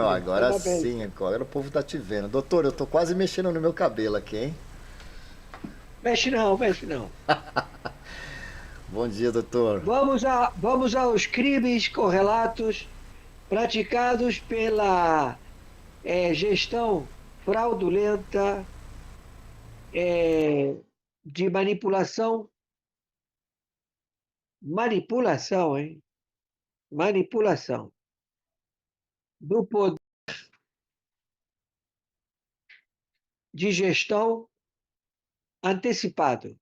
Não, Maravilha, agora parabéns. sim, agora o povo tá te vendo. Doutor, eu tô quase mexendo no meu cabelo aqui, hein? Mexe não, mexe não. Bom dia, doutor. Vamos aos crimes correlatos praticados pela gestão fraudulenta eh, de manipulação, hein? Manipulação do poder de gestão antecipado.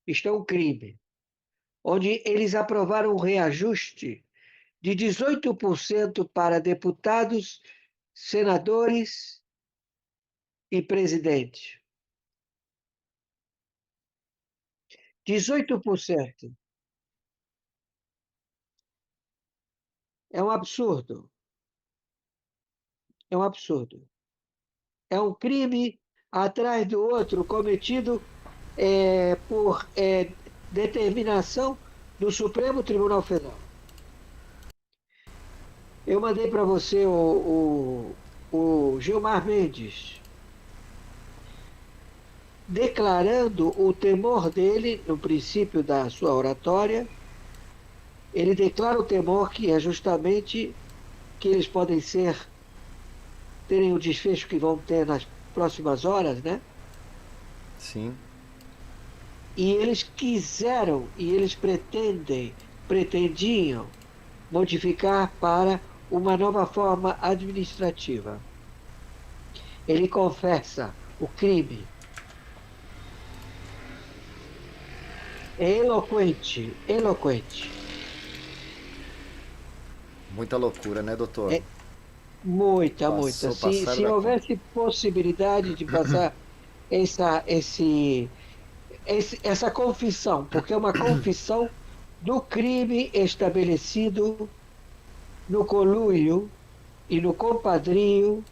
Isto é um crime, onde eles aprovaram um reajuste de 18% para deputados, senadores e presidente. 18%. É um absurdo. É um absurdo. É um crime atrás do outro cometido por determinação do Supremo Tribunal Federal. Eu mandei para você o Gilmar Mendes declarando o temor dele no princípio da sua oratória. Ele declara o temor que é justamente que eles podem terem o desfecho que vão ter nas próximas horas, né? Sim. E eles pretendiam modificar para uma nova forma administrativa. Ele confessa o crime. É eloquente, eloquente. Muita loucura, né, doutor? É muita, muita. Passou, Se, passaram se da conta. houvesse possibilidade de passar essa, esse, essa confissão, porque é uma confissão do crime estabelecido no conluio e no compadrio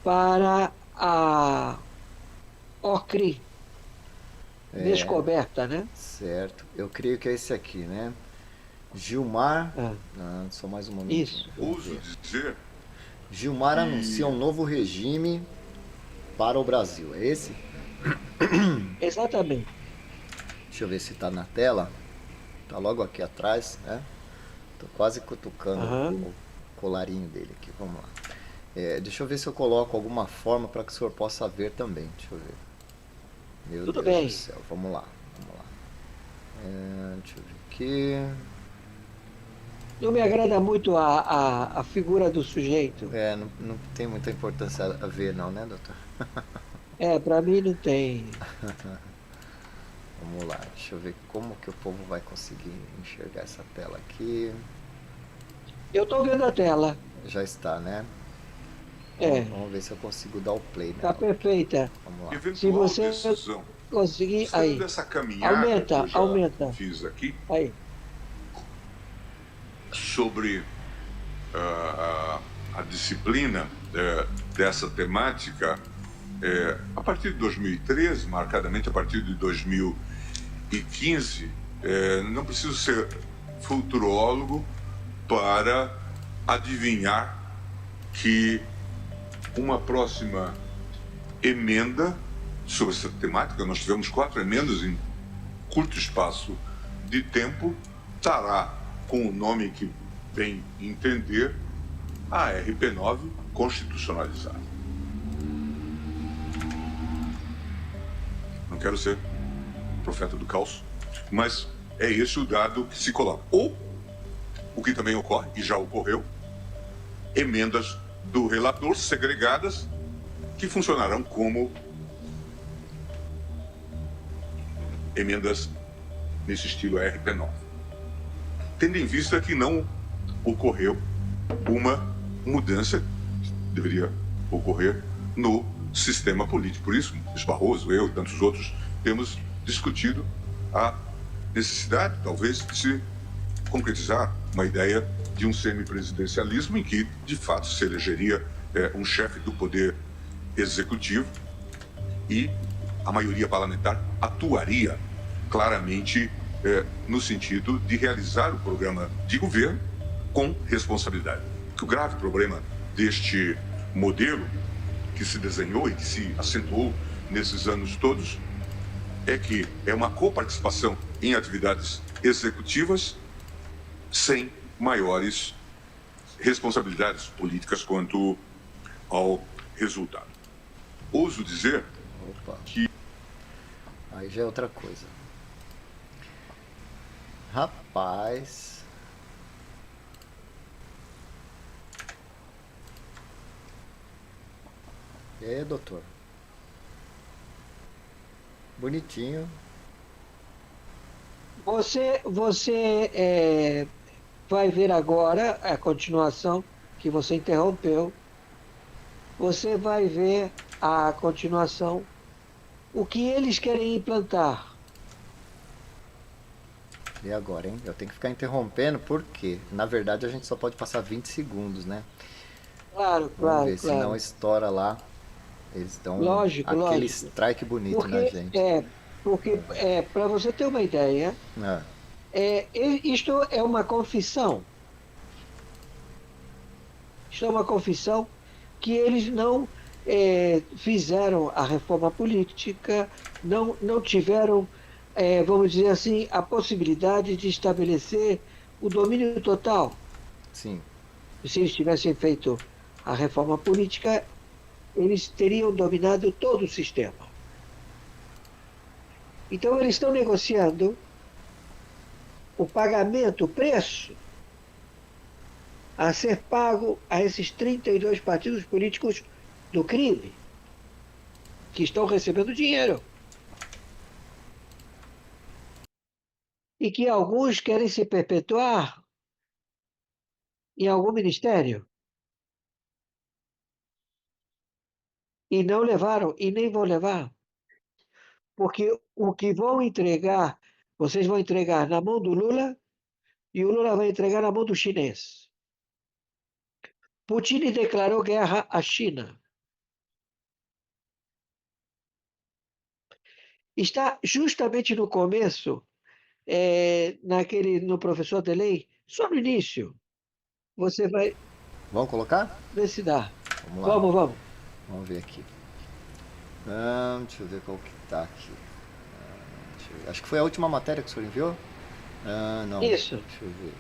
para a OCRI, descoberta, né? Certo. Eu creio que é esse aqui, né? Gilmar. Ah, Ah, só mais um momentinho. isso, Vamos Ouso ver. dizer Gilmar anuncia que um novo regime para o Brasil. É esse? exatamente. Deixa eu ver se tá na tela. Tá logo aqui atrás, né? Tô quase cutucando Aham. o colarinho dele aqui. Vamos lá. Deixa eu ver se eu coloco alguma forma para que o senhor possa ver também. Deixa eu ver. Meu Tudo Deus do bem. céu. Vamos lá. Vamos lá. Deixa eu ver aqui. Não me agrada muito a figura do sujeito. Não, não tem muita importância a ver, não, né, doutor? Para mim não tem. Vamos lá. Deixa eu ver como que o povo vai conseguir enxergar essa tela aqui. Eu estou vendo a tela. Já está, né? É, Vamos ver se eu consigo dar o play está nela. perfeita. Vamos lá. Se eventual você decisão, conseguir, gostando aí. dessa caminhada que Aumenta, eu já aumenta. fiz aqui Aí. sobre a disciplina dessa temática, a partir de 2013, marcadamente a partir de 2015, não preciso ser futurólogo para adivinhar que uma próxima emenda sobre essa temática, nós tivemos 4 emendas em curto espaço de tempo, estará com o nome que bem entender, a RP9 constitucionalizada. Não quero ser profeta do caos, mas é esse o dado que se coloca. Ou, o que também ocorre, e já ocorreu, emendas do relator segregadas que funcionarão como emendas nesse estilo RP9. Tendo em vista que não ocorreu uma mudança que deveria ocorrer no sistema político. Por isso, Barroso, eu e tantos outros temos discutido a necessidade, talvez, de se concretizar uma ideia de um semipresidencialismo em que, de fato, se elegeria um chefe do poder executivo e a maioria parlamentar atuaria claramente no sentido de realizar o programa de governo com responsabilidade. que o grave problema deste modelo que se desenhou e que se acentuou nesses anos todos é que é uma coparticipação em atividades executivas sem maiores responsabilidades políticas quanto ao resultado. Ouso dizer que... Aí já é outra coisa. Rapaz... E aí, doutor? Bonitinho. Você vai ver agora a continuação que você interrompeu. Você vai ver a continuação, o que eles querem implantar. E agora, hein? Eu tenho que ficar interrompendo porque, na verdade, a gente só pode passar 20 segundos, né? Claro, Vamos claro, ver, claro. senão estoura lá. Eles dão Lógico, aquele lógico. strike bonito Porque, na gente. para você ter uma ideia, Ah, isto é uma confissão. Isto é uma confissão que eles não fizeram a reforma política, não tiveram, vamos dizer assim, a possibilidade de estabelecer o domínio total. sim. Se eles tivessem feito a reforma política, eles teriam dominado todo o sistema. Então, eles estão negociando o pagamento, o preço a ser pago a esses 32 partidos políticos do crime, que estão recebendo dinheiro. E que alguns querem se perpetuar em algum ministério. E não levaram, e nem vão levar. Porque o que vão entregar, vocês vão entregar na mão do Lula, e o Lula vai entregar na mão do chinês. Putin declarou guerra à China. Está justamente no começo, no professor de lei, só no início. Você vai Vamos colocar? ver se dá. Vamos lá. Vamos. Vamos ver aqui. Deixa eu ver qual que tá aqui. Acho que foi a última matéria que o senhor enviou? Não. Isso. Deixa eu ver.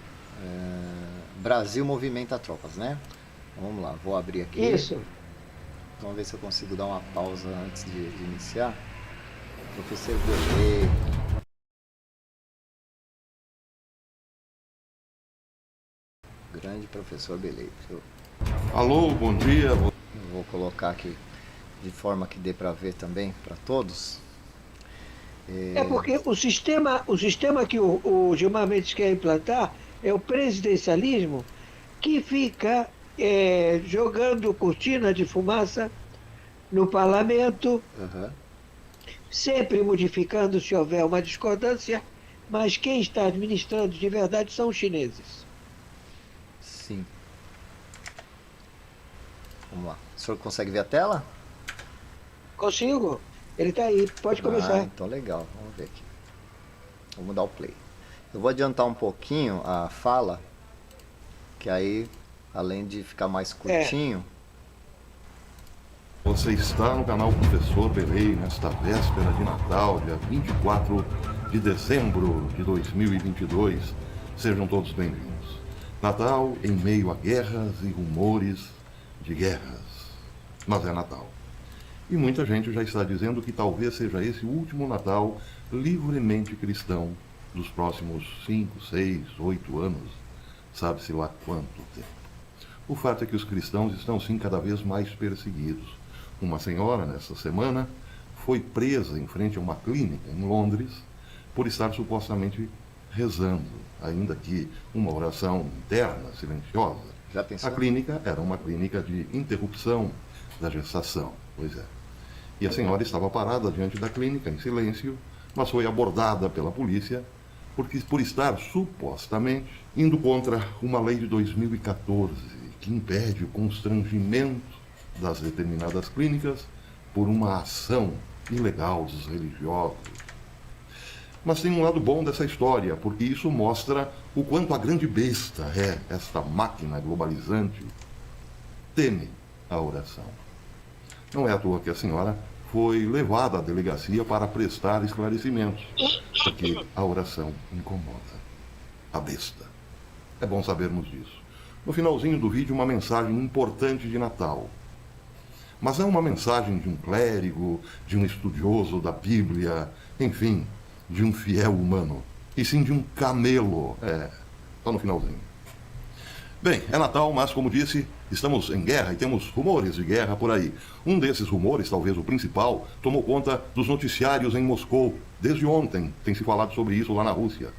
Brasil movimenta tropas, né? Vamos lá, vou abrir aqui. Isso. Vamos ver se eu consigo dar uma pausa antes de iniciar. Professor Belê. Grande professor Belê. Alô, bom dia. Eu vou colocar aqui de forma que dê para ver também para todos. Porque o sistema que o Gilmar Mendes quer implantar é o presidencialismo, que fica jogando cortina de fumaça no parlamento, Uhum. sempre modificando se houver uma discordância, mas quem está administrando de verdade são os chineses. Sim. Vamos lá. O senhor consegue ver a tela? Consigo? Ele está aí, pode começar. Então legal. Vamos ver aqui. Vamos dar o play. Eu vou adiantar um pouquinho a fala, que aí, além de ficar mais curtinho... Você está no canal Professor Belê nesta véspera de Natal, dia 24 de dezembro de 2022. Sejam todos bem-vindos. Natal em meio a guerras e rumores de guerras. Mas é Natal. E muita gente já está dizendo que talvez seja esse o último Natal livremente cristão dos próximos 5, 6, 8 anos. Sabe-se lá quanto tempo. O fato é que os cristãos estão sim cada vez mais perseguidos. Uma senhora, nessa semana, foi presa em frente a uma clínica em Londres por estar supostamente rezando, ainda que uma oração interna, silenciosa. Já pensou? A clínica era uma clínica de interrupção da gestação, pois é. E a senhora estava parada diante da clínica, em silêncio, mas foi abordada pela polícia por estar supostamente indo contra uma lei de 2014 que impede o constrangimento das determinadas clínicas por uma ação ilegal dos religiosos. Mas tem um lado bom dessa história, porque isso mostra o quanto a grande besta é esta máquina globalizante teme a oração. Não é à toa que a senhora foi levada à delegacia para prestar esclarecimentos, porque a oração incomoda a besta. É bom sabermos disso. No finalzinho do vídeo, uma mensagem importante de Natal. Mas não uma mensagem de um clérigo, de um estudioso da Bíblia, enfim, de um fiel humano, e sim de um camelo. Só no finalzinho. Bem, é Natal, mas como disse, estamos em guerra e temos rumores de guerra por aí. Um desses rumores, talvez o principal, tomou conta dos noticiários em Moscou. Desde ontem tem se falado sobre isso lá na Rússia.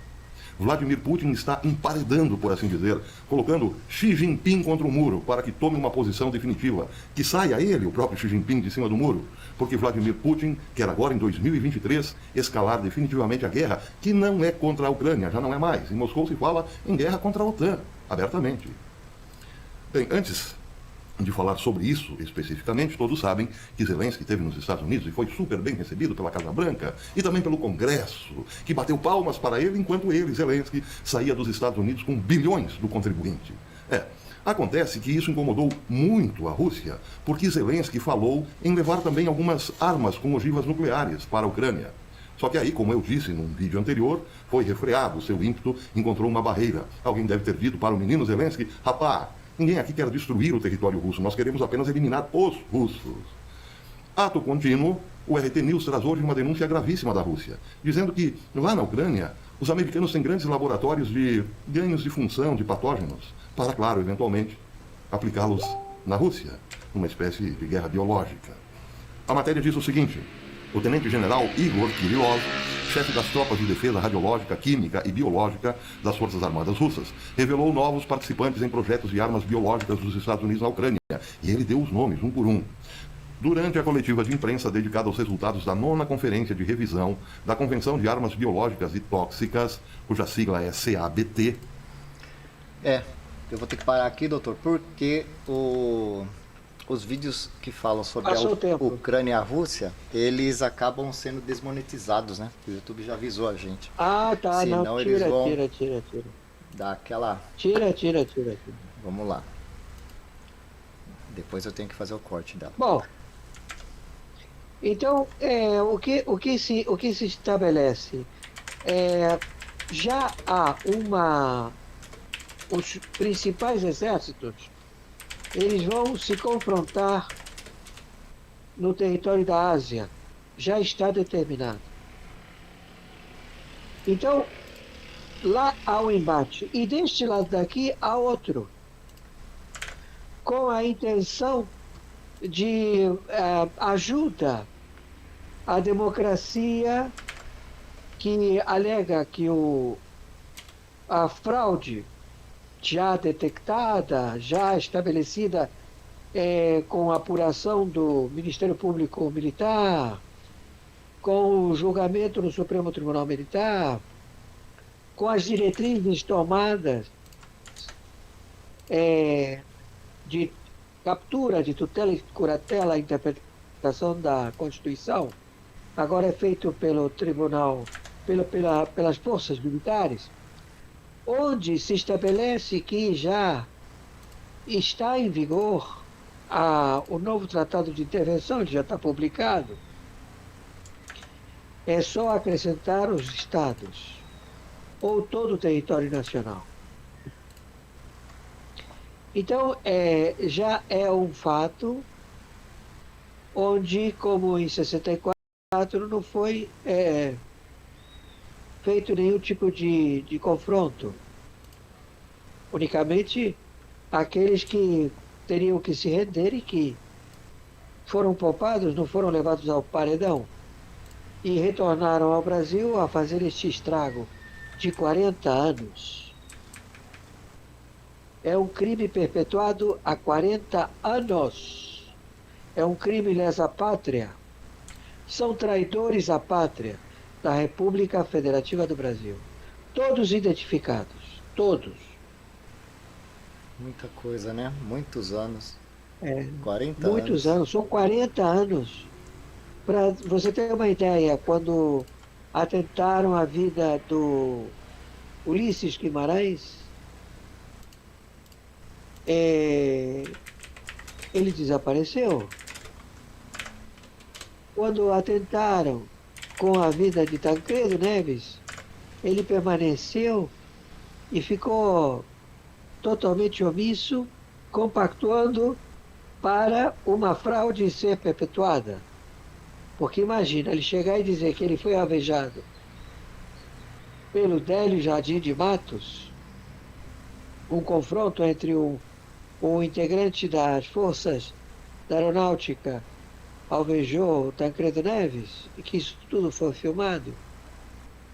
Vladimir Putin está emparedando, por assim dizer, colocando Xi Jinping contra o muro para que tome uma posição definitiva, que saia ele, o próprio Xi Jinping, de cima do muro, porque Vladimir Putin quer agora, em 2023, escalar definitivamente a guerra, que não é contra a Ucrânia, já não é mais. Em Moscou se fala em guerra contra a OTAN, abertamente. Bem, antes de falar sobre isso especificamente, todos sabem que Zelensky esteve nos Estados Unidos e foi super bem recebido pela Casa Branca e também pelo Congresso, que bateu palmas para ele enquanto ele, Zelensky, saía dos Estados Unidos com bilhões do contribuinte. Acontece que isso incomodou muito a Rússia, porque Zelensky falou em levar também algumas armas com ogivas nucleares para a Ucrânia. Só que aí, como eu disse num vídeo anterior, foi refreado, seu ímpeto encontrou uma barreira. Alguém deve ter dito para o menino Zelensky: rapaz, ninguém aqui quer destruir o território russo, nós queremos apenas eliminar os russos. Ato contínuo, o RT News traz hoje uma denúncia gravíssima da Rússia, dizendo que lá na Ucrânia, os americanos têm grandes laboratórios de ganhos de função de patógenos, para, claro, eventualmente, aplicá-los na Rússia, numa espécie de guerra biológica. A matéria diz o seguinte: o tenente-general Igor Kirillov, chefe das tropas de defesa radiológica, química e biológica das Forças Armadas Russas, revelou novos participantes em projetos de armas biológicas dos Estados Unidos na Ucrânia, e ele deu os nomes, um por um. Durante a coletiva de imprensa dedicada aos resultados da 9ª Conferência de Revisão da Convenção de Armas Biológicas e Tóxicas, cuja sigla é CABT. Eu vou ter que parar aqui, doutor, porque os vídeos que falam sobre a Ucrânia e a Rússia, eles acabam sendo desmonetizados, né? O YouTube já avisou a gente. Ah, tá. Senão não, eles vão tira. dar aquela... Tira. Vamos lá. Depois eu tenho que fazer o corte dela. Bom, então, o que se estabelece? Já há os principais exércitos, eles vão se confrontar no território da Ásia. Já está determinado. Então, lá há um embate. E deste lado daqui há outro. Com a intenção de ajuda à democracia, que alega que a fraude já detectada, já estabelecida com a apuração do Ministério Público Militar, com o julgamento no Supremo Tribunal Militar, com as diretrizes tomadas de captura, de tutela e curatela, a interpretação da Constituição, agora é feito pelo Tribunal, pelas forças militares, onde se estabelece que já está em vigor o novo Tratado de Intervenção, ele já está publicado. É só acrescentar os estados ou todo o território nacional. Então, já é um fato onde, como em 64, não foi feito nenhum tipo de confronto. Unicamente aqueles que teriam que se render e que foram poupados, não foram levados ao paredão e retornaram ao Brasil a fazer este estrago de 40 anos. É um crime perpetuado há 40 anos. É um crime lesa pátria. São traidores à pátria da República Federativa do Brasil. Todos identificados. Todos. Muita coisa, né? Muitos anos. 40 muitos anos. São 40 anos. Para você ter uma ideia, quando atentaram a vida do Ulisses Guimarães, ele desapareceu. Quando atentaram com a vida de Tancredo Neves, ele permaneceu e ficou totalmente omisso, compactuando para uma fraude ser perpetuada. Porque imagina, ele chegar e dizer que ele foi alvejado pelo Délio Jardim de Matos, um confronto entre um integrante das forças da aeronáutica alvejou Tancredo Neves, e que isso tudo foi filmado,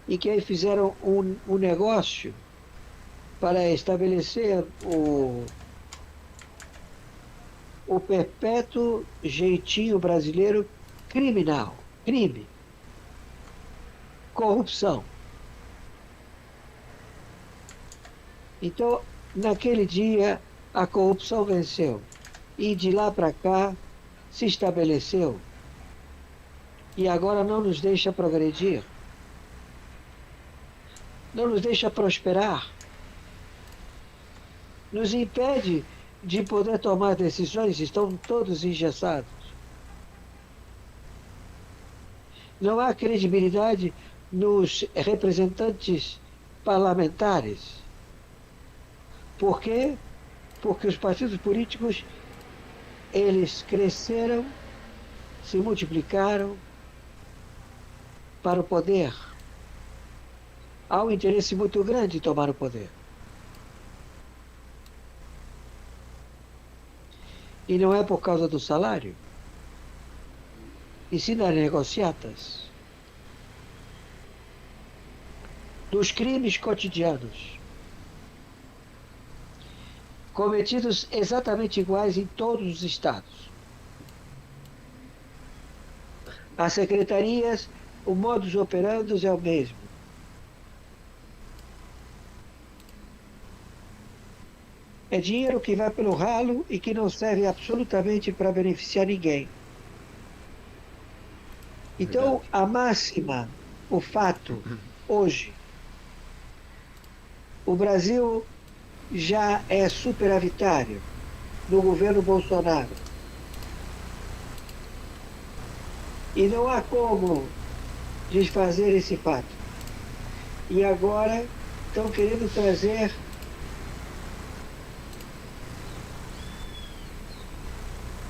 e que aí fizeram um negócio para estabelecer o perpétuo jeitinho brasileiro criminal, crime, corrupção. Então, naquele dia, a corrupção venceu. E de lá para cá, se estabeleceu. E agora não nos deixa progredir. Não nos deixa prosperar. Nos impede de poder tomar decisões, estão todos engessados. Não há credibilidade nos representantes parlamentares. Por quê? Porque os partidos políticos, eles cresceram, se multiplicaram para o poder. Há um interesse muito grande em tomar o poder. E não é por causa do salário, e sim das negociatas, dos crimes cotidianos, cometidos exatamente iguais em todos os estados. As secretarias, o modus operandi é o mesmo. É dinheiro que vai pelo ralo e que não serve absolutamente para beneficiar ninguém. Então, a máxima, o fato, hoje, o Brasil já é superavitário no governo Bolsonaro. E não há como desfazer esse fato. E agora estão querendo trazer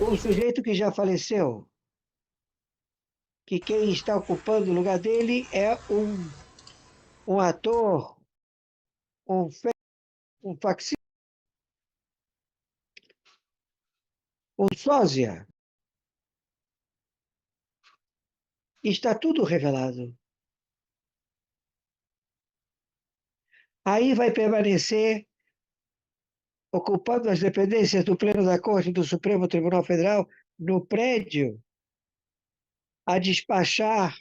um sujeito que já faleceu, que quem está ocupando o lugar dele é um ator, um facsímile, um sósia. Está tudo revelado. Aí vai permanecer ocupando as dependências do Pleno da Corte do Supremo Tribunal Federal no prédio a despachar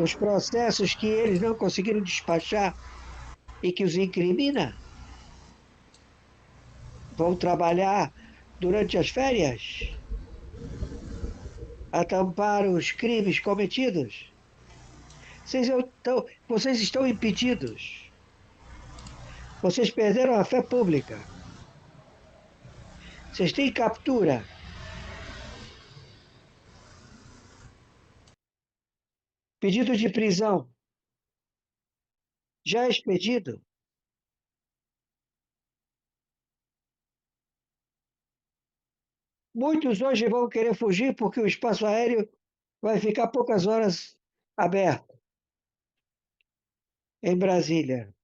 os processos que eles não conseguiram despachar e que os incrimina. Vão trabalhar durante as férias a tampar os crimes cometidos. Vocês estão impedidos. Vocês perderam a fé pública. Vocês têm captura. Pedido de prisão já expedido. Muitos hoje vão querer fugir porque o espaço aéreo vai ficar poucas horas aberto em Brasília.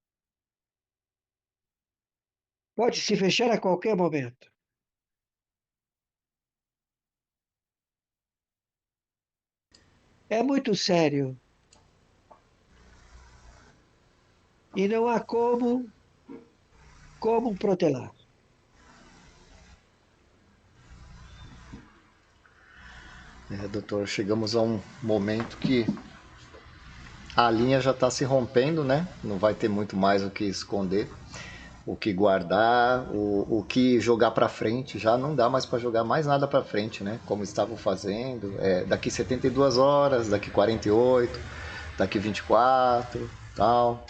Pode se fechar a qualquer momento. É muito sério. E não há como protelar. Doutor, chegamos a um momento que a linha já está se rompendo, né? Não vai ter muito mais o que esconder. o que guardar, o que jogar para frente. Já não dá mais para jogar mais nada para frente, né? Como estavam fazendo. Daqui 72 horas, daqui 48, daqui 24, tal.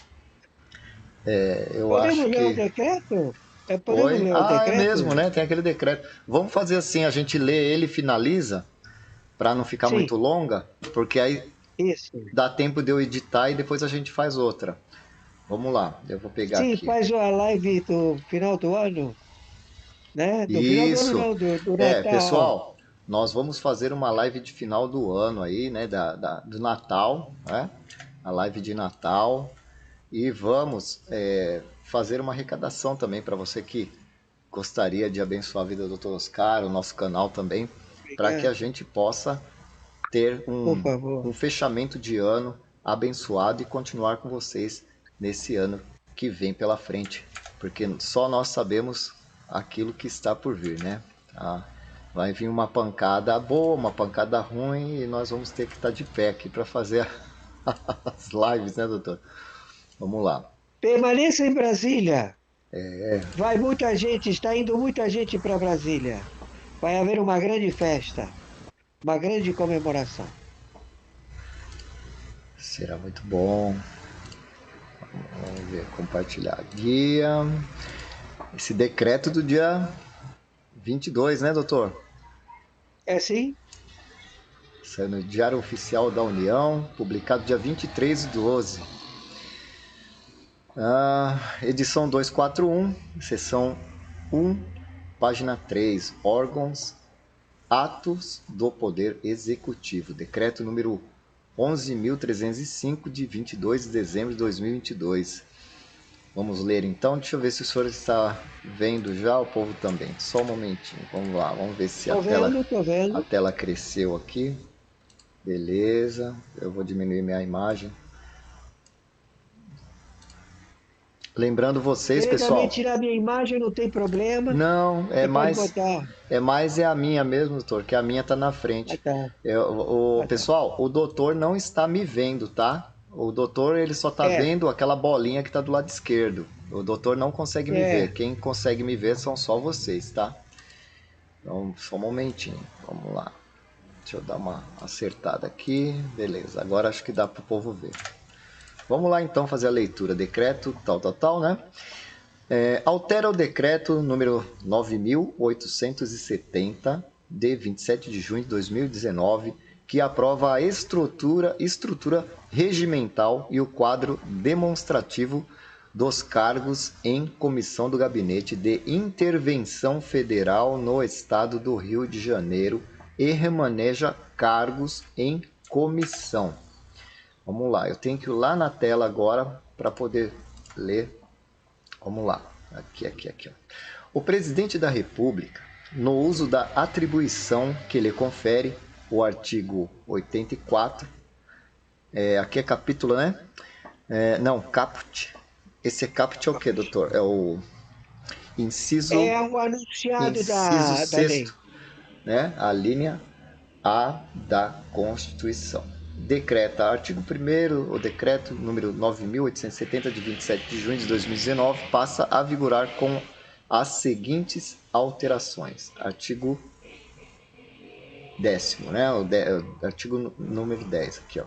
Eu Podemos acho ler o que... decreto? Podemos Oi? ler o Ah, é decreto? mesmo, né? Tem aquele decreto. Vamos fazer assim, a gente lê ele e finaliza, para não ficar Sim, muito longa, porque aí isso. dá tempo de eu editar e depois a gente faz outra. Vamos lá, eu vou pegar Sim, aqui. faz uma live do final do ano, né? Do final do ano Isso. não, do Natal. Pessoal, nós vamos fazer uma live de final do ano aí, né? Do Natal, né? A live de Natal. E vamos fazer uma arrecadação também para você que gostaria de abençoar a vida do Dr. Oscar, o nosso canal também, para que a Obrigado, gente possa ter por um favor. fechamento de ano abençoado e continuar com vocês nesse ano que vem pela frente, porque só nós sabemos aquilo que está por vir, né? Vai vir uma pancada boa, uma pancada ruim e nós vamos ter que estar de pé aqui para fazer as lives, né, doutor? Vamos lá. Permaneça em Brasília. Vai muita gente, está indo muita gente para Brasília. Vai haver uma grande festa, uma grande comemoração. Será muito bom. Vamos ver, compartilhar guia. Esse decreto do dia 22, né, doutor? É sim? Saiu no Diário Oficial da União, publicado dia 23/12. Edição 241, seção 1, página 3. Órgãos, atos do Poder Executivo. Decreto número 11.305, de 22 de dezembro de 2022. Vamos ler então. Deixa eu ver se o senhor está vendo já, o povo também. Só um momentinho. Vamos lá, vamos ver se Tô vendo. a tela cresceu aqui. Beleza. Eu vou diminuir minha imagem. Lembrando vocês, Querer pessoal. também tirar minha imagem, não tem problema. Não, Você pode botar. é a minha mesmo, doutor, que a minha tá na frente. Tá. Pessoal, o doutor não está me vendo, tá? O doutor, ele só tá vendo aquela bolinha que tá do lado esquerdo. O doutor não consegue me ver. Quem consegue me ver são só vocês, tá? Então, só um momentinho. Vamos lá. Deixa eu dar uma acertada aqui. Beleza, agora acho que dá pro povo ver. Vamos lá então fazer a leitura. Decreto tal, né? Altera o decreto número 9.870, de 27 de junho de 2019, que aprova a estrutura regimental e o quadro demonstrativo dos cargos em comissão do Gabinete de Intervenção Federal no Estado do Rio de Janeiro e remaneja cargos em comissão. Vamos lá, eu tenho que ir lá na tela agora para poder ler. Vamos lá, aqui. Ó. O presidente da República, no uso da atribuição que lhe confere o artigo 84, aqui é capítulo, né? Não, caput. Esse caput é o que, doutor? É o inciso... É o anunciado da lei. Né? A linha A da Constituição. Decreta, artigo 1º, o decreto número 9.870, de 27 de junho de 2019, passa a vigorar com as seguintes alterações. Artigo 10º, né? O artigo número 10 aqui, ó.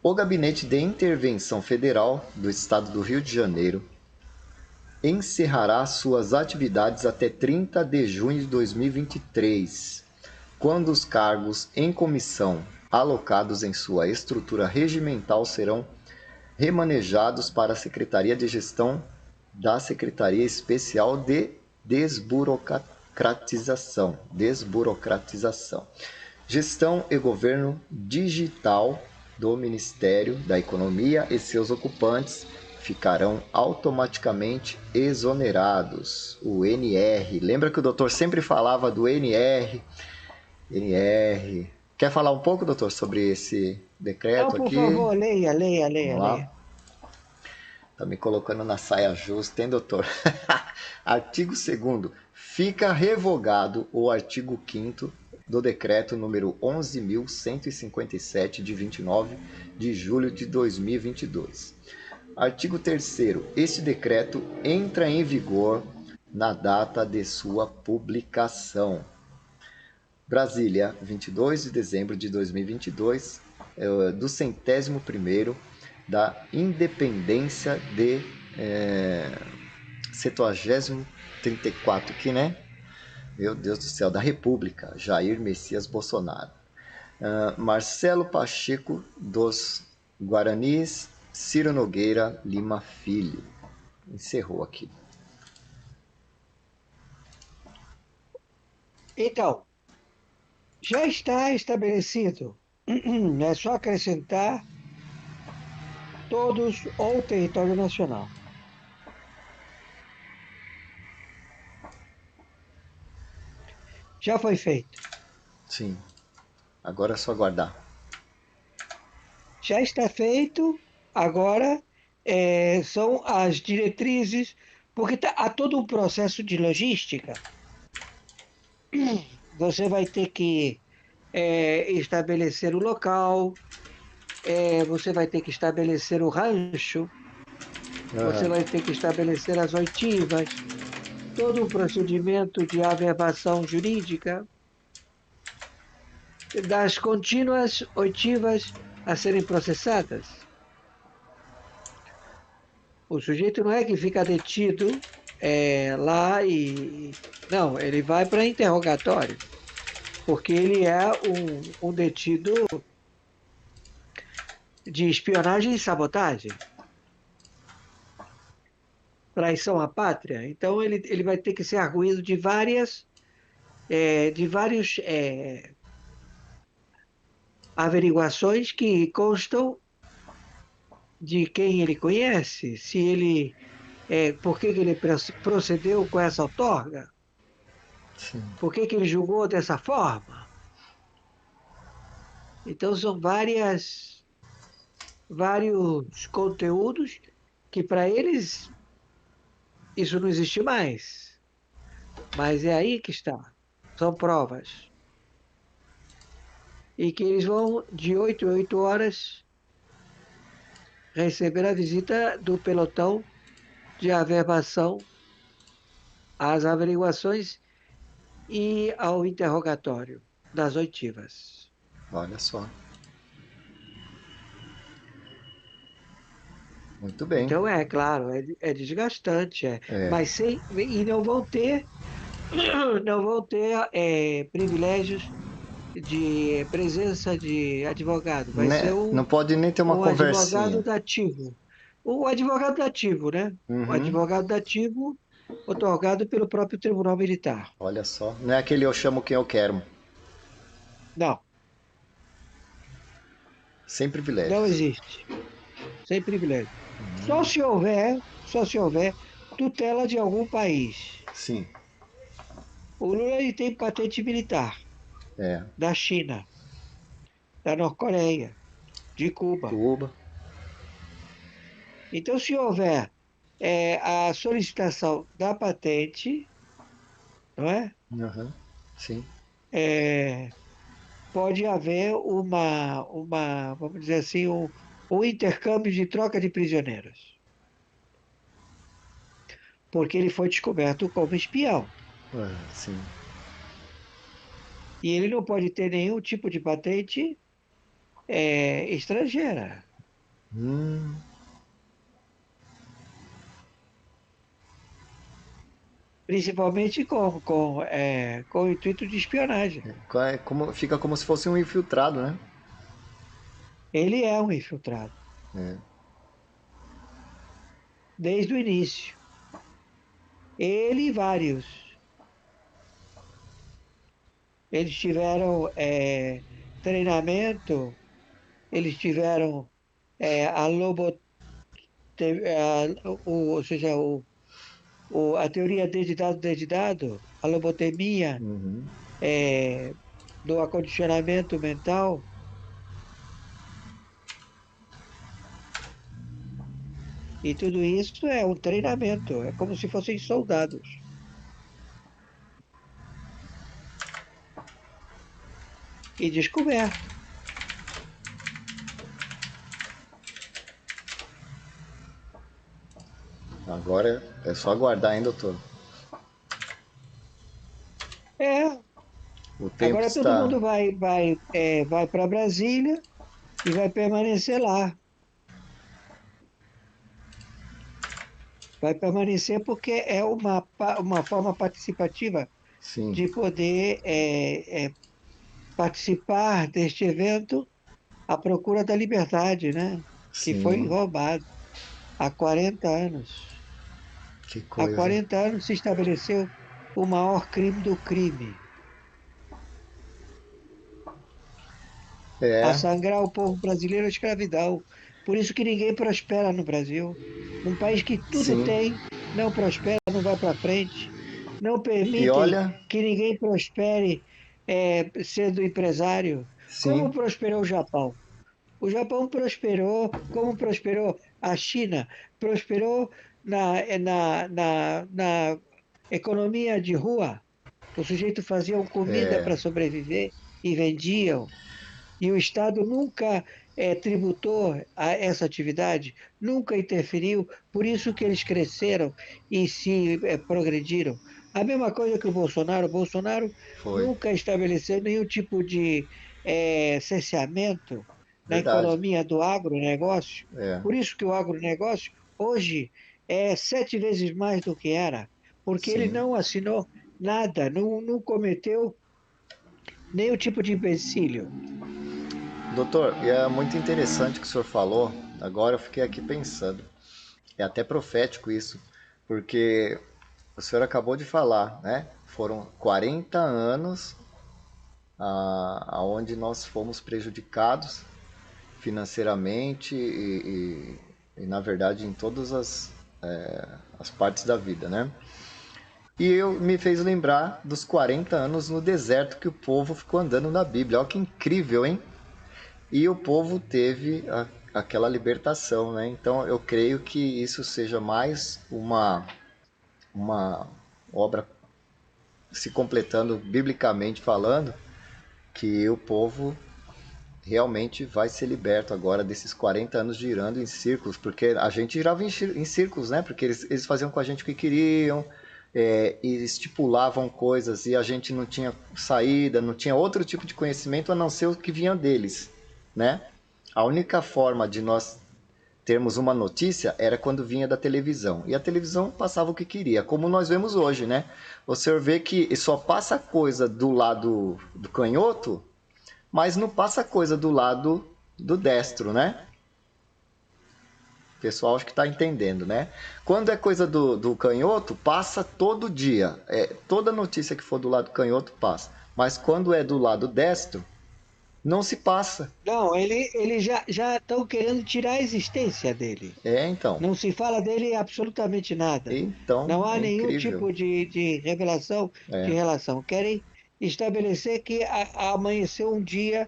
O Gabinete de Intervenção Federal do Estado do Rio de Janeiro encerrará suas atividades até 30 de junho de 2023, quando os cargos em comissão alocados em sua estrutura regimental serão remanejados para a Secretaria de Gestão da Secretaria Especial de Desburocratização, Gestão e Governo Digital do Ministério da Economia, e seus ocupantes ficarão automaticamente exonerados. O NR, lembra que o doutor sempre falava do NR. Quer falar um pouco, doutor, sobre esse decreto aqui? Por favor, leia. Tá me colocando na saia justa, hein, doutor? Artigo 2º. Fica revogado o artigo 5º do decreto número 11.157, de 29 de julho de 2022. Artigo 3º. Este decreto entra em vigor na data de sua publicação. Brasília, 22 de dezembro de 2022, do 101º da independência de 734 aqui, né? Meu Deus do céu, da República, Jair Messias Bolsonaro. Marcelo Pacheco dos Guaranis, Ciro Nogueira Lima Filho. Encerrou aqui. Então, já está estabelecido. É só acrescentar todos ou território nacional. Já foi feito. Sim. Agora é só aguardar. Já está feito. Agora são as diretrizes, porque há todo um processo de logística. Você vai ter que estabelecer o local, você vai ter que estabelecer o rancho, você vai ter que estabelecer as oitivas, todo um procedimento de averbação jurídica das contínuas oitivas a serem processadas. O sujeito não é que fica detido lá e... Não, ele vai para interrogatório, porque ele é um detido de espionagem e sabotagem, traição à pátria. Então ele vai ter que ser arguido de vários averiguações que constam de quem ele conhece, se ele por que ele procedeu com essa outorga, Sim. por que ele julgou dessa forma. Então são vários conteúdos que para eles isso não existe mais. Mas é aí que está. São provas. E que eles vão, de 8 em 8 horas, receber a visita do pelotão de averbação às averiguações e ao interrogatório das oitivas. Olha só. Muito bem. Então, claro, é desgastante, mas e não vão ter privilégios de presença de advogado. Vai ser Não pode nem ter uma conversinha. advogado dativo. O advogado dativo, né? O advogado dativo otorgado pelo próprio Tribunal Militar. Olha só. Não é aquele eu chamo quem eu quero. Não. Sem privilégio. Não existe. Sem privilégio. Só se houver tutela de algum país. Sim. O Lula ele tem patente militar. Da China, da Norte-Coreia, de Cuba. Então, se houver a solicitação da patente, não é? Sim. Pode haver vamos dizer assim, um intercâmbio de troca de prisioneiros. Porque ele foi descoberto como espião. Sim. E ele não pode ter nenhum tipo de patente estrangeira. Principalmente com o intuito de espionagem. Fica como se fosse um infiltrado, né? Ele é um infiltrado. Desde o início. Ele e vários. Eles tiveram treinamento, eles tiveram ou seja, a teoria desde dado, a lobotomia, do acondicionamento mental. E tudo isso é um treinamento, é como se fossem soldados. E descoberto. Agora é só aguardar, hein, doutor? É, O tempo agora todo está... mundo vai para Brasília e vai permanecer lá. Vai permanecer porque é uma forma participativa Sim, de poder participar deste evento à procura da liberdade, né? Que foi sim. roubado há 40 anos. Que Há coisa, hein? 40 anos se estabeleceu o maior crime do crime, a É, sangrar o povo brasileiro à escravidão. Por isso que ninguém prospera no Brasil. Um país que tudo sim. tem, não prospera, não vai para frente. Não E permitem olha, que ninguém prospere sendo empresário. Como sim, prosperou o Japão? O Japão prosperou, como prosperou a China, prosperou na economia de rua. O sujeito fazia comida é, para sobreviver e vendiam. E o Estado nunca tributou a essa atividade, nunca interferiu, por isso que eles cresceram e se progrediram. A mesma coisa que o Bolsonaro foi. nunca estabeleceu nenhum tipo de cerceamento na Verdade. economia do agronegócio. É, Por isso que o agronegócio hoje é 7 vezes mais do que era, porque ele sim. não assinou nada, não cometeu nenhum tipo de empecilho. Doutor, e é muito interessante o que o senhor falou. Agora eu fiquei aqui pensando. É até profético isso, porque o senhor acabou de falar, né? Foram 40 anos aonde nós fomos prejudicados financeiramente e, na verdade, em todas as partes da vida, né? E eu me fez lembrar dos 40 anos no deserto que o povo ficou andando na Bíblia. Olha que incrível, hein? E o povo teve aquela libertação, né? Então eu creio que isso seja mais uma obra se completando biblicamente falando, que o povo realmente vai ser liberto agora desses 40 anos girando em círculos, porque a gente girava em círculos, né? Porque eles faziam com a gente o que queriam, e estipulavam coisas e a gente não tinha saída, não tinha outro tipo de conhecimento a não ser o que vinha deles, né? A única forma de nós termos uma notícia era quando vinha da televisão. E a televisão passava o que queria, como nós vemos hoje, né? O senhor vê que só passa coisa do lado do canhoto, mas não passa coisa do lado do destro, né? O pessoal acho que está entendendo, né? Quando é coisa do canhoto, passa todo dia. Toda notícia que for do lado canhoto passa. Mas quando é do lado destro, não se passa. Não, ele já estão querendo tirar a existência dele. Então. Não se fala dele absolutamente nada. Então, Não há é nenhum incrível. tipo de revelação de É, relação. Querem estabelecer que amanheceu um dia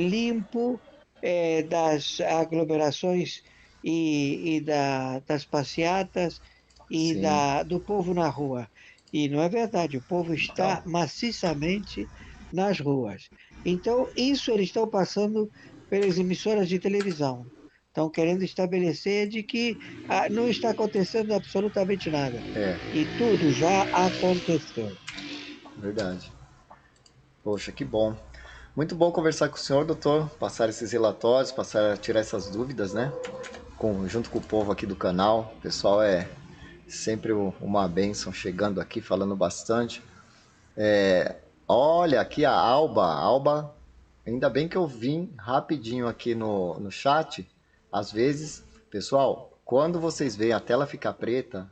limpo das aglomerações e das passeatas e sim. do povo na rua. E não é verdade, o povo Então, está maciçamente nas ruas. Então, isso eles estão passando pelas emissoras de televisão. Estão querendo estabelecer de que não está acontecendo absolutamente nada. é, E tudo já aconteceu. verdade. Poxa, que bom. Muito bom conversar com o senhor, doutor, passar esses relatórios, passar a tirar essas dúvidas, né? Junto com o povo aqui do canal. O pessoal é sempre uma bênção chegando aqui, falando bastante. Olha, aqui a Alba. Alba, ainda bem que eu vim rapidinho aqui no chat. Às vezes, pessoal, quando vocês veem a tela ficar preta,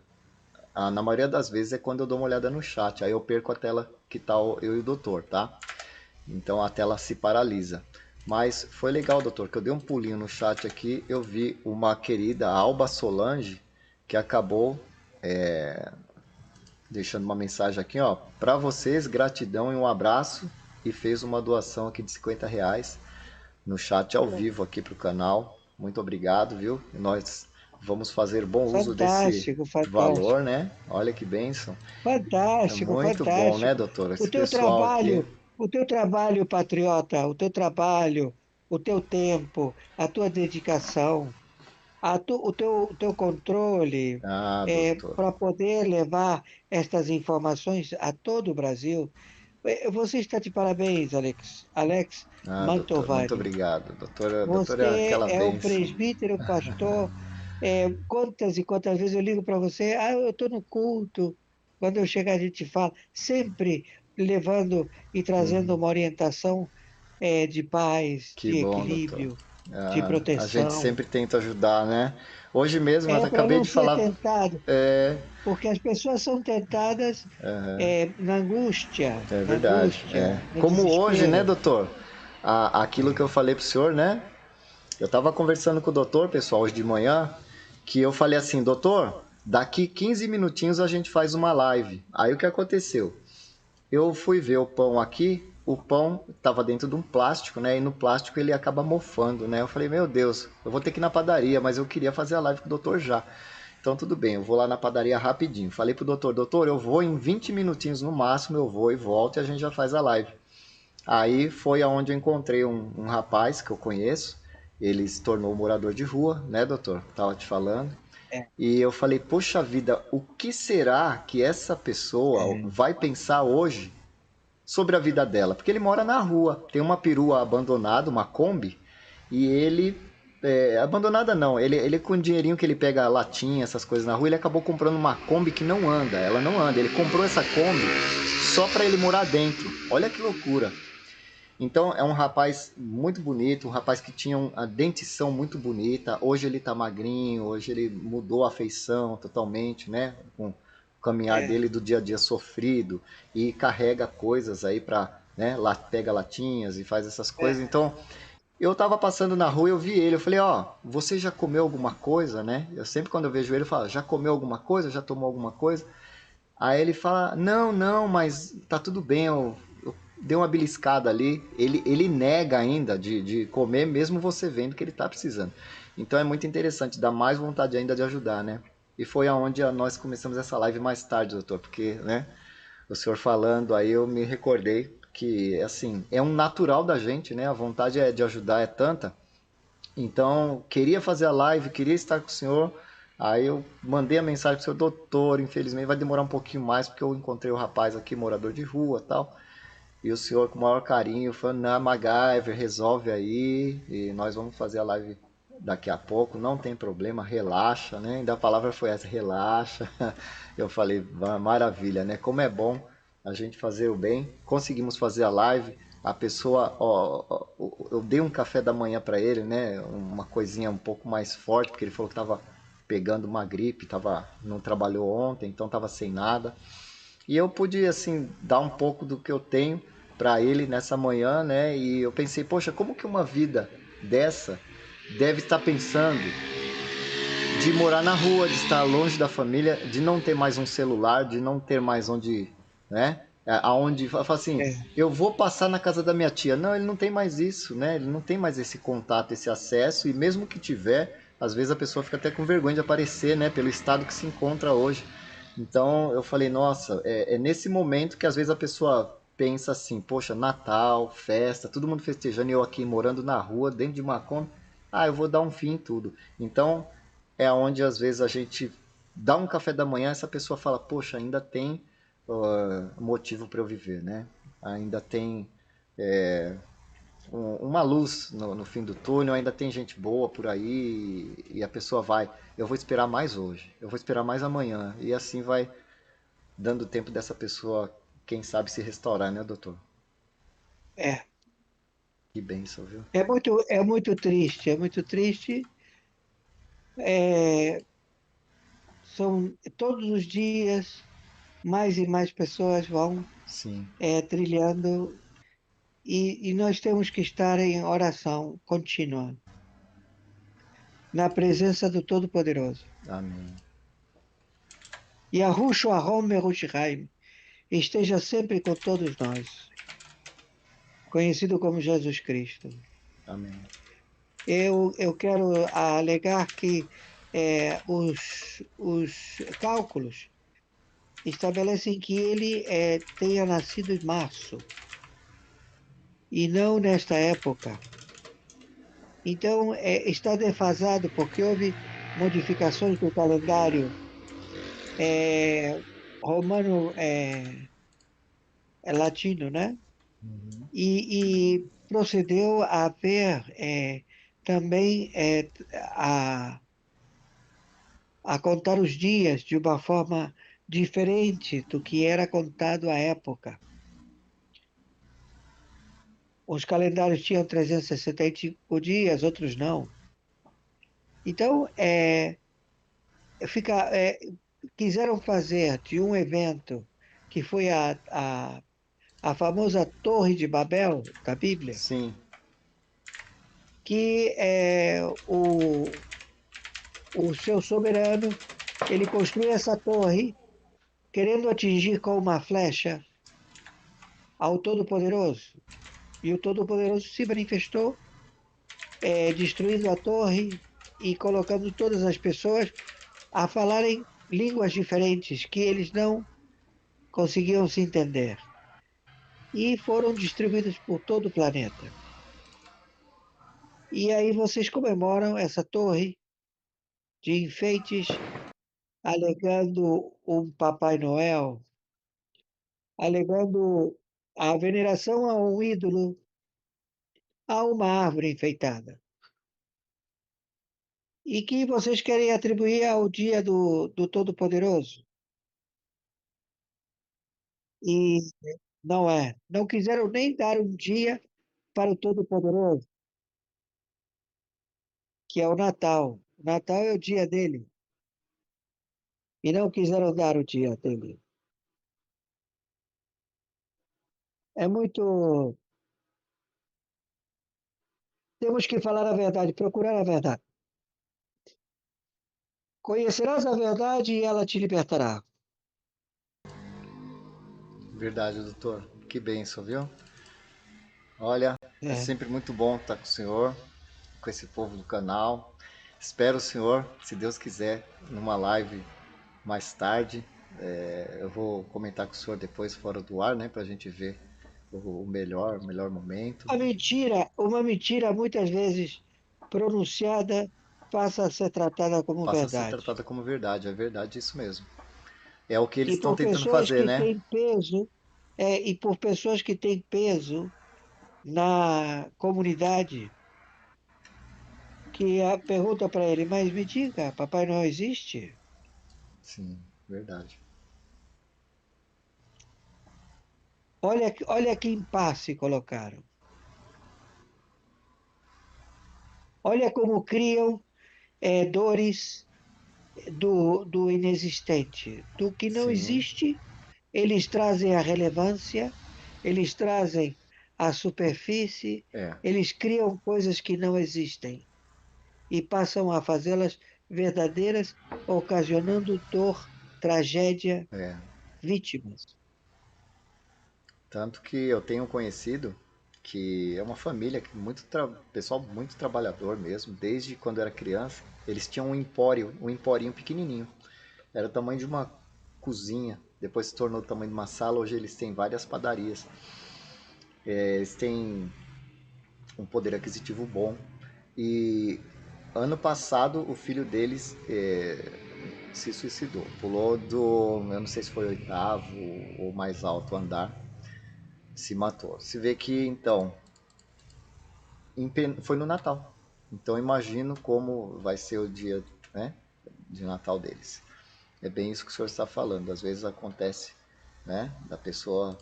na maioria das vezes é quando eu dou uma olhada no chat. Aí eu perco a tela que tá eu e o doutor, tá? Então a tela se paralisa. Mas foi legal, doutor, que eu dei um pulinho no chat aqui, eu vi uma querida Alba Solange que acabou deixando uma mensagem aqui, ó, para vocês, gratidão e um abraço, e fez uma doação aqui de R$ 50 no chat ao vivo aqui para o canal. Muito obrigado, viu? Nós vamos fazer bom uso desse Fantástico, valor, fantástico. né? Olha que bênção. É Fantástico, muito bom, né, fantástico. doutor? O Esse teu pessoal aqui. trabalho, o teu trabalho, patriota, o teu trabalho, o teu tempo, a tua dedicação, o teu controle doutor. para poder levar estas informações a todo o Brasil. Você está de parabéns, Alex. Alex Doutor, muito Mantovani. obrigado. Doutora é Você aquela é um benção. presbítero, pastor. Quantas e quantas vezes eu ligo para você? Eu estou no culto. Quando eu chegar, a gente fala. Sempre levando e trazendo uma orientação de paz, Que de bom, doutor. equilíbrio, de A gente proteção. sempre tenta ajudar, né? Hoje mesmo eu Para acabei não de ser falar. tentado, É, porque as pessoas são tentadas é na verdade. angústia, no Como hoje, né, desespero. doutor? Aquilo que eu falei pro senhor, né? Eu tava conversando com o doutor, pessoal, hoje de manhã, que eu falei assim, doutor, daqui 15 minutinhos a gente faz uma live. Aí o que aconteceu? Eu fui ver o pão aqui, o pão estava dentro de um plástico, né? E no plástico ele acaba mofando, né? Eu falei, meu Deus, eu vou ter que ir na padaria, mas eu queria fazer a live com o doutor já. Então tudo bem, eu vou lá na padaria rapidinho. Falei pro doutor, doutor, eu vou em 20 minutinhos no máximo, eu vou e volto e a gente já faz a live. Aí foi aonde eu encontrei um rapaz que eu conheço, ele se tornou morador de rua, né, doutor? Tava te falando. É, E eu falei, poxa vida, o que será que essa pessoa é, vai pensar hoje sobre a vida dela, porque ele mora na rua, tem uma perua abandonada, uma Kombi, e ele abandonada não, ele com o dinheirinho que ele pega latinha, essas coisas na rua, ele acabou comprando uma Kombi que não anda, ela não anda, ele comprou essa Kombi só para ele morar dentro. Olha que loucura. Então é um rapaz muito bonito, um rapaz que tinha uma dentição muito bonita. Hoje ele tá magrinho, hoje ele mudou a feição totalmente, né? Com o caminhar é, dele do dia a dia sofrido e carrega coisas aí para, né? Lá pega latinhas e faz essas coisas. é. Então eu tava passando na rua e eu vi ele. Eu falei, ó, você já comeu alguma coisa, né? Eu sempre quando eu vejo ele eu falo, já comeu alguma coisa? Já tomou alguma coisa? Aí ele fala, não, não, mas tá tudo bem, eu dei uma beliscada ali. Ele nega ainda de comer, mesmo você vendo que ele tá precisando. Então é muito interessante, dá mais vontade ainda de ajudar, né? E foi aonde nós começamos essa live mais tarde, doutor, porque, né, o senhor falando aí eu me recordei que, assim, é um natural da gente, né? A vontade de ajudar é tanta, então, queria fazer a live, queria estar com o senhor. Aí eu mandei a mensagem pro senhor, doutor, infelizmente vai demorar um pouquinho mais, porque eu encontrei o rapaz aqui, morador de rua e tal. E o senhor, com o maior carinho, falou, não, MacGyver, resolve aí, e nós vamos fazer a live daqui a pouco, não tem problema, relaxa, né? Ainda a palavra foi essa, relaxa. Eu falei, maravilha, né? Como é bom a gente fazer o bem. Conseguimos fazer a live, a pessoa, ó, eu dei um café da manhã para ele, né? Uma coisinha um pouco mais forte, porque ele falou que tava pegando uma gripe, não trabalhou ontem, então tava sem nada. E eu pude, assim, dar um pouco do que eu tenho para ele nessa manhã, né? E eu pensei, poxa, como que uma vida dessa deve estar pensando de morar na rua, de estar longe da família, de não ter mais um celular, de não ter mais onde, né? Aonde fala assim, É. eu vou passar na casa da minha tia. Não, ele não tem mais isso, né? Ele não tem mais esse contato, esse acesso, e mesmo que tiver, às vezes a pessoa fica até com vergonha de aparecer, né? Pelo estado que se encontra hoje. Então eu falei, nossa, é nesse momento que às vezes a pessoa pensa assim, poxa, Natal, festa, todo mundo festejando e eu aqui morando na rua, dentro de uma Kombi, eu vou dar um fim em tudo. Então é onde às vezes a gente dá um café da manhã, essa pessoa fala, poxa, ainda tem motivo para eu viver, né? Ainda tem uma luz no fim do túnel, ainda tem gente boa por aí e a pessoa vai, eu vou esperar mais hoje, eu vou esperar mais amanhã e assim vai dando tempo dessa pessoa, quem sabe, se restaurar, né, doutor? É. Que bênção, viu? É muito triste, é muito triste. É, são todos os dias mais e mais pessoas vão Sim, trilhando e nós temos que estar em oração contínua, na presença do Todo-Poderoso. amém, E a Ahom Merushraim esteja sempre com todos nós, conhecido como Jesus Cristo. amém, Eu quero alegar que os cálculos estabelecem que ele tenha nascido em março e não nesta época. Então, está defasado porque houve modificações do calendário romano latino, né? E procedeu a ver também a contar os dias de uma forma diferente do que era contado à época. Os calendários tinham 365 dias, outros não. Então, fica, quiseram fazer de um evento que foi a famosa Torre de Babel da Bíblia, Sim. que o seu soberano ele construiu essa torre querendo atingir com uma flecha ao Todo-Poderoso. E o Todo-Poderoso se manifestou, destruindo a torre e colocando todas as pessoas a falarem línguas diferentes que eles não conseguiam se entender. E foram distribuídos por todo o planeta. E aí vocês comemoram essa torre de enfeites, alegando um Papai Noel, alegando a veneração a um ídolo, a uma árvore enfeitada. E que vocês querem atribuir ao dia do Todo-Poderoso. E não é. Não quiseram nem dar um dia para o Todo-Poderoso, que é o Natal. O Natal é o dia dele. E não quiseram dar o dia dele. É muito. Temos que falar a verdade, procurar a verdade. Conhecerás a verdade e ela te libertará. Verdade, doutor. Que bênção, viu? Olha, é É. sempre muito bom estar com o senhor, com esse povo do canal. Espero o senhor, se Deus quiser, numa live mais tarde. Eu vou comentar com o senhor depois fora do ar, né? Pra gente ver o melhor momento. Uma mentira muitas vezes pronunciada passa a ser tratada como Passa a ser verdade. tratada como verdade, é verdade isso mesmo. É o que eles E estão por tentando pessoas fazer, que né? têm peso, e por pessoas que têm peso na comunidade, que pergunta para ele, mas me diga, Papai Noel existe? Sim, verdade. Olha que impasse colocaram. Olha como criam dores do inexistente. Do que não Sim, existe, eles trazem a relevância, eles trazem a superfície, é, eles criam coisas que não existem e passam a fazê-las verdadeiras, ocasionando dor, tragédia, é. vítimas. Tanto que eu tenho conhecido que é uma família que pessoal muito trabalhador mesmo, desde quando era criança, eles tinham um emporinho pequenininho. Era o tamanho de uma cozinha, depois se tornou o tamanho de uma sala, hoje eles têm várias padarias. Eles têm um poder aquisitivo bom. E ano passado o filho deles se suicidou. Pulou eu não sei se foi oitavo ou mais alto andar, se matou. Se vê que então foi no Natal. Então imagino como vai ser o dia, né, de Natal deles. É bem isso que o senhor está falando. Às vezes acontece, né, da pessoa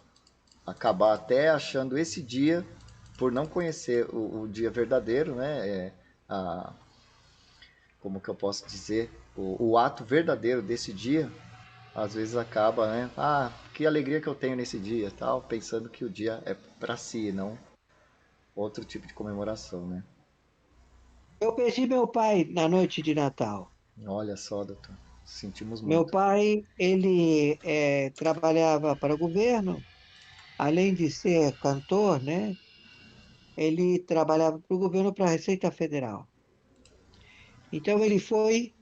acabar até achando esse dia, por não conhecer o dia verdadeiro, né, como que eu posso dizer, o ato verdadeiro desse dia, às vezes acaba, né, que alegria que eu tenho nesse dia, tal, pensando que o dia é para si, não outro tipo de comemoração, né. Eu perdi meu pai na noite de Natal. Olha só, doutor, sentimos Meu muito. pai, ele trabalhava para o governo, além de ser cantor, né? Ele trabalhava para o governo, para a Receita Federal. Então ele foi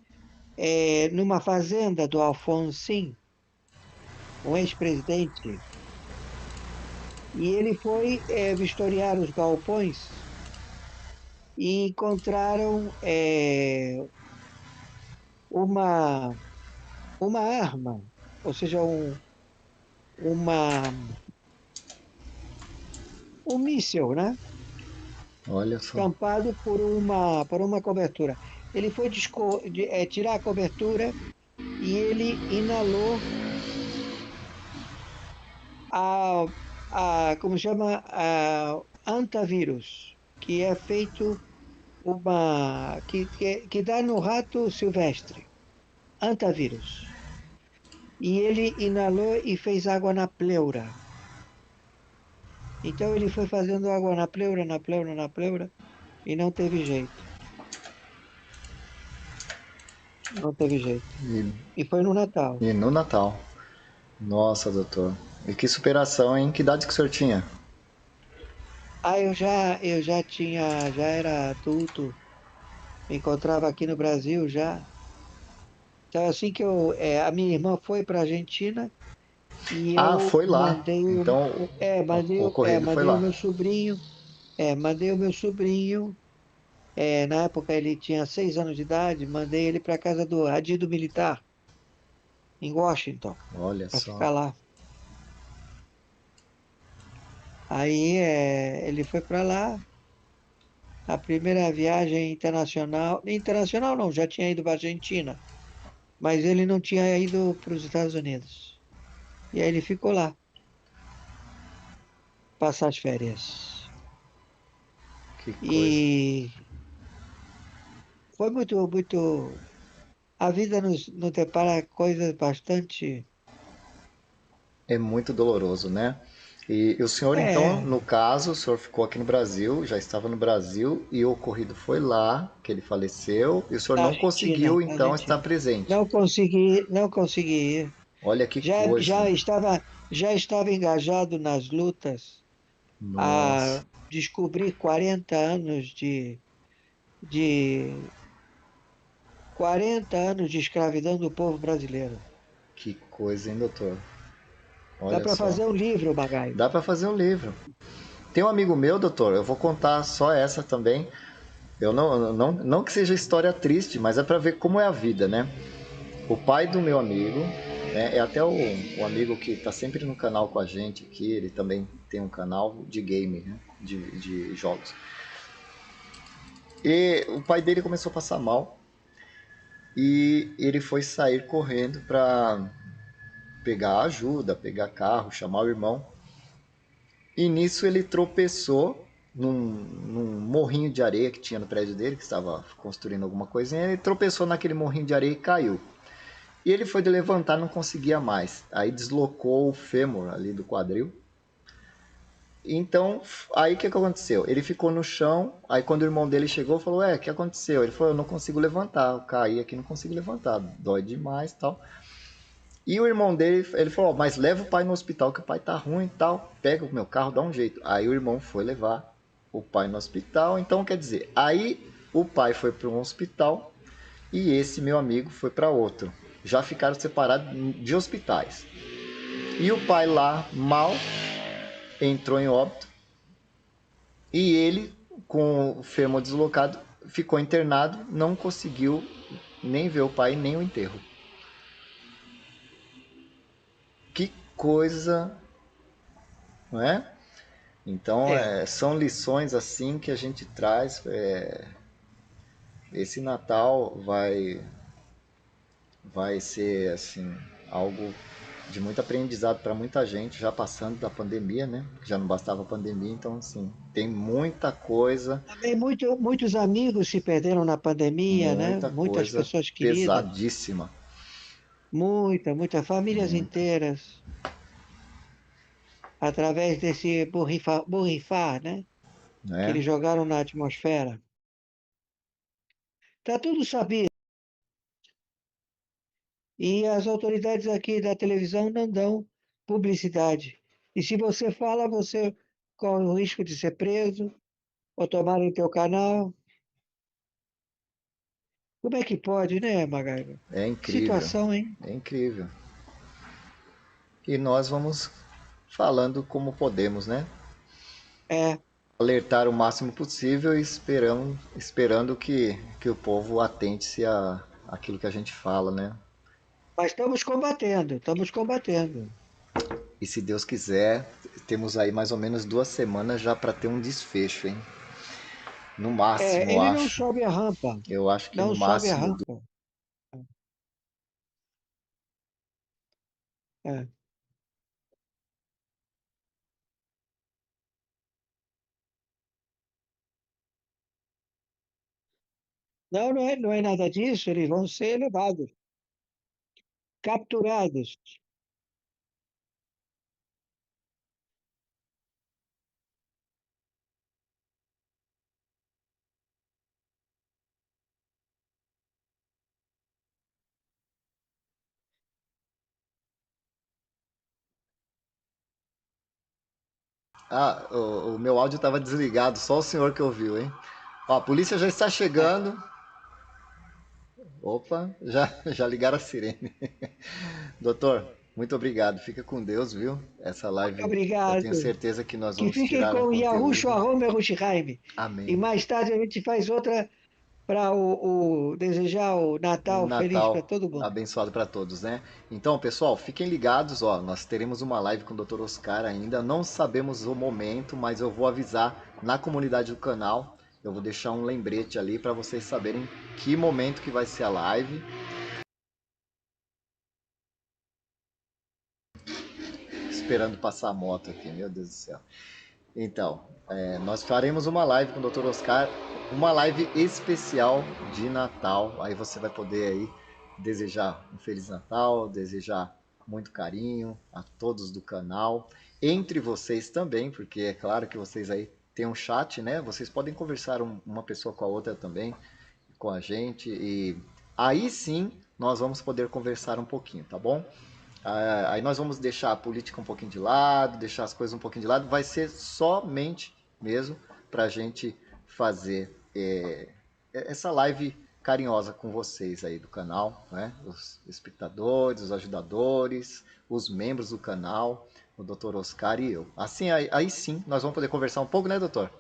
numa fazenda do Alfonsin, um ex-presidente, e ele foi vistoriar os galpões e encontraram uma, uma arma, ou seja, uma, um míssil, né? Olha só. Tampado por uma cobertura. Ele foi tirar a cobertura e ele inalou a, como chama, a antavírus, que é feito que dá no rato silvestre, antavírus. E ele inalou e fez água na pleura. Então ele foi fazendo água na pleura, na pleura, na pleura, e não teve jeito. Não teve jeito. E, E foi no Natal. e no Natal. Nossa, doutor. E que superação, hein? Que idade que o senhor tinha? Ah, já era adulto, me encontrava aqui no Brasil já. Então, assim que a minha irmã foi para a Argentina e Ah, eu foi lá. Então, o ocorrido foi mandei o lá. meu sobrinho, mandei o meu sobrinho, na época ele tinha 6 anos de idade, mandei ele para a casa do adido militar, em Washington, Olha para só. ficar lá. Aí ele foi para lá, a primeira viagem internacional, internacional não, já tinha ido para a Argentina, mas ele não tinha ido para os Estados Unidos. E aí ele ficou lá, passar as férias. Que coisa. E foi muito. A vida nos depara coisas bastante. É muito doloroso, né? E o senhor, então, É, no caso, o senhor ficou aqui no Brasil, já estava no Brasil, e o ocorrido foi lá, que ele faleceu, e o senhor não conseguiu, Na então, estar Argentina. presente. Não consegui ir. Olha que Já, coisa. já estava engajado nas lutas Nossa, a descobrir 40 anos de 40 anos de escravidão do povo brasileiro. que coisa, hein, doutor? Dá Olha para só. fazer um livro, Magaio. Dá para fazer um livro. Tem um amigo meu, doutor, eu vou contar só essa também. Eu não que seja história triste, mas é para ver como é a vida, né? O pai do meu amigo, né, é até o amigo que está sempre no canal com a gente aqui, ele também tem um canal de game, né, de jogos. E o pai dele começou a passar mal e ele foi sair correndo para pegar ajuda, pegar carro, chamar o irmão. E nisso ele tropeçou num morrinho de areia que tinha no prédio dele, que estava construindo alguma coisinha. Ele tropeçou naquele morrinho de areia e caiu. E ele foi de levantar, não conseguia mais. Aí deslocou o fêmur ali do quadril. Então, aí o que aconteceu? Ele ficou no chão, aí quando o irmão dele chegou, falou, o que aconteceu? Ele falou, eu não consigo levantar, eu caí aqui, não consigo levantar, dói demais e tal. E o irmão dele, ele falou, mas leva o pai no hospital, que o pai tá ruim e tal, pega o meu carro, dá um jeito. Aí o irmão foi levar o pai no hospital, então quer dizer, aí o pai foi para um hospital e esse meu amigo foi para outro. Já ficaram separados de hospitais. E o pai lá, mal, entrou em óbito. E ele, com o fêmur deslocado, ficou internado, não conseguiu nem ver o pai, nem o enterro. Que coisa, não é? Então, É. são lições assim que a gente traz. Esse Natal vai ser assim algo de muito aprendizado para muita gente, já passando da pandemia, né? Já não bastava a pandemia, então assim, tem Também muitos amigos se perderam na pandemia, né? muita Muitas coisa pessoas queridas. pesadíssima, Muitas famílias muita, inteiras, através desse borrifar, né? Que né? eles jogaram na atmosfera. Está tudo sabido. E as autoridades aqui da televisão não dão publicidade. E se você fala, você corre o risco de ser preso ou tomarem teu canal. Como é que pode, né, Magaiva? É Que incrível, situação, hein? é incrível. E nós vamos falando como podemos, né? É, Alertar o máximo possível e esperando que o povo atente-se aquilo que a gente fala, né? Mas estamos combatendo, estamos combatendo. E se Deus quiser, temos aí mais ou menos 2 semanas já para ter um desfecho, hein? No máximo, eu Ele não acho. sobe a rampa, Eu acho que no não sobe a máximo. rampa. É. Não, não é nada disso, eles vão ser levados, capturados. Ah, o meu áudio estava desligado, só o senhor que ouviu, hein? Ó, a polícia já está É. chegando. Opa, já ligaram a sirene. Doutor, muito obrigado. Fica com Deus, viu? Essa Muito live, eu tenho obrigado. certeza que nós Que vamos fiquem tirar um com conteúdo. Yahushua Homer Rushihaim. E Amém. mais tarde a gente faz outra para desejar o Um Natal feliz para Natal todo mundo. abençoado para todos, né? Então, pessoal, fiquem ligados, ó, nós teremos uma live com o Dr. Oscar ainda, não sabemos o momento, mas eu vou avisar na comunidade do canal. Eu vou deixar um lembrete ali para vocês saberem que momento que vai ser a live. Esperando passar a moto aqui, meu Deus do céu. Então, nós faremos uma live com o Dr. Oscar, uma live especial de Natal. Aí você vai poder aí desejar um Feliz Natal, desejar muito carinho a todos do canal, entre vocês também, porque é claro que vocês aí têm um chat, né? Vocês podem conversar uma pessoa com a outra também, com a gente, e aí sim nós vamos poder conversar um pouquinho, tá bom? Aí nós vamos deixar a política um pouquinho de lado, deixar as coisas um pouquinho de lado. Vai ser somente mesmo para a gente fazer essa live carinhosa com vocês aí do canal, né? Os espectadores, os ajudadores, os membros do canal, o Dr. Oscar e eu. Assim, aí sim nós vamos poder conversar um pouco, né, doutor?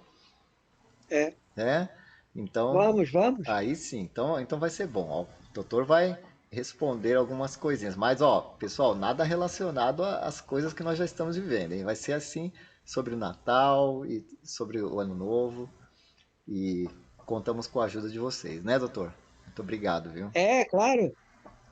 É. É? Então, Vamos. aí sim. Então vai ser bom. Ó, o doutor vai responder algumas coisinhas. Mas, ó, pessoal, nada relacionado às coisas que nós já estamos vivendo, hein? Vai ser assim sobre o Natal e sobre o Ano Novo. E contamos com a ajuda de vocês, né, doutor? Muito obrigado, viu? É, claro,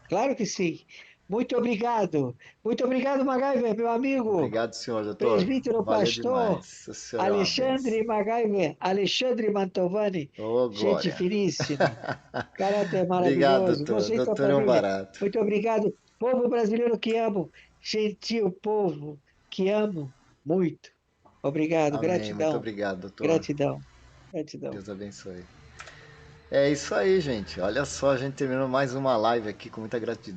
claro que sim. Muito obrigado. Muito obrigado, MacGyver, meu amigo. Obrigado, senhor, doutor. Presbítero Valeu pastor demais. O senhor é uma benção. Alexandre MacGyver, Alexandre Mantovani, Ô, gente glória. finíssima, caráter Obrigado, maravilhoso. doutor. Você e sua Doutor é um família, barato. muito obrigado. Povo brasileiro que amo, gentil povo que amo muito. Obrigado, Amém. Muito gratidão, obrigado, doutor. gratidão, gratidão. Deus abençoe. É isso aí, gente. Olha só, a gente terminou mais uma live aqui com muita gratidão.